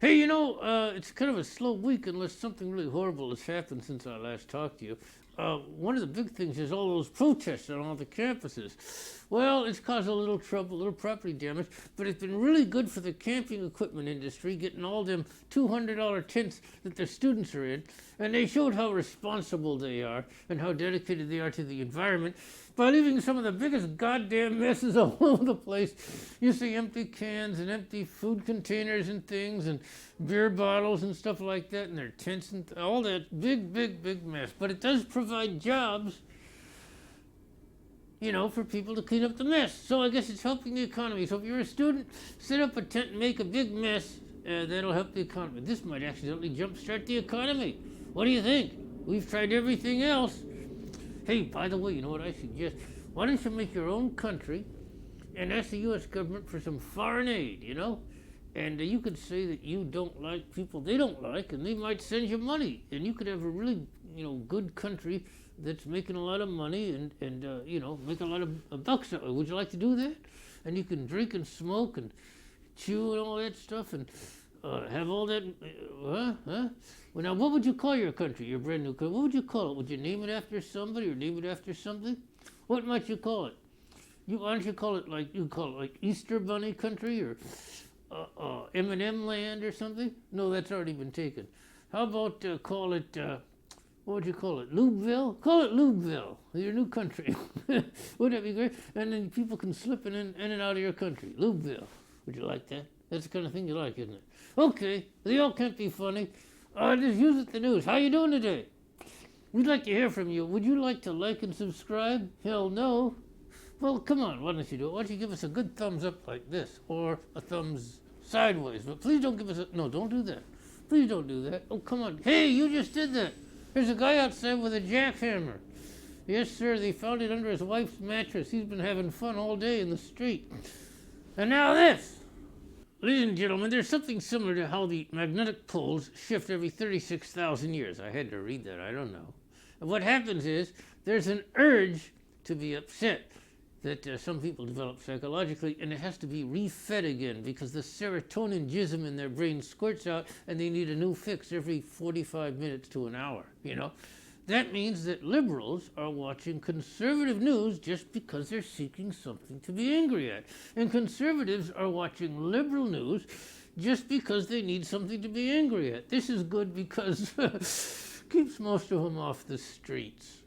Hey, it's kind of a slow week unless something really horrible has happened since I last talked to you. One of the big things is all those protests on all the campuses. Well, it's caused a little trouble, a little property damage, but it's been really good for the camping equipment industry, getting all them $200 tents that the students are in, and they showed how responsible they are and how dedicated they are to the environment by leaving some of the biggest goddamn messes all over the place. You see empty cans and empty food containers and things and beer bottles and stuff like that, and their tents and all that big mess. But it does provide jobs, for people to clean up the mess. So I guess it's helping the economy. So if you're a student, set up a tent and make a big mess. That'll help the economy. This might accidentally jumpstart the economy. What do you think? We've tried everything else. Hey, by the way, you know what I suggest? Why don't you make your own country and ask the U.S. government for some foreign aid, And you could say that you don't like people they don't like, and they might send you money. And you could have a really, good country that's making a lot of money and make a lot of bucks. Would you like to do that? And you can drink and smoke and chew and all that stuff and have all that. Well, now, what would you call your country, your brand new country? What would you call it? Would you name it after somebody or name it after something? What might you call it? Why don't you call it like Easter Bunny Country or M&M Land or something? No, that's already been taken. How about call it? What would you call it? Lubeville? Call it Lubeville, your new country. Wouldn't that be great? And then people can slip in and out of your country. Lubeville. Would you like that? That's the kind of thing you like, isn't it? Okay, they all can't be funny. Just use it the news. How you doing today? We'd like to hear from you. Would you like to like and subscribe? Hell no. Well, come on, why don't you do it? Why don't you give us a good thumbs up like this, or a thumbs sideways? But please don't give us no, don't do that. Please don't do that. Oh, come on. Hey, you just did that. There's a guy outside with a jackhammer. Yes, sir, they found it under his wife's mattress. He's been having fun all day in the street. And now this. Ladies and gentlemen, there's something similar to how the magnetic poles shift every 36,000 years. I had to read that, I don't know. And what happens is there's an urge to be upset that some people develop psychologically, and it has to be refed again because the serotonin jism in their brain squirts out and they need a new fix every 45 minutes to an hour, That means that liberals are watching conservative news just because they're seeking something to be angry at. And conservatives are watching liberal news just because they need something to be angry at. This is good because keeps most of them off the streets.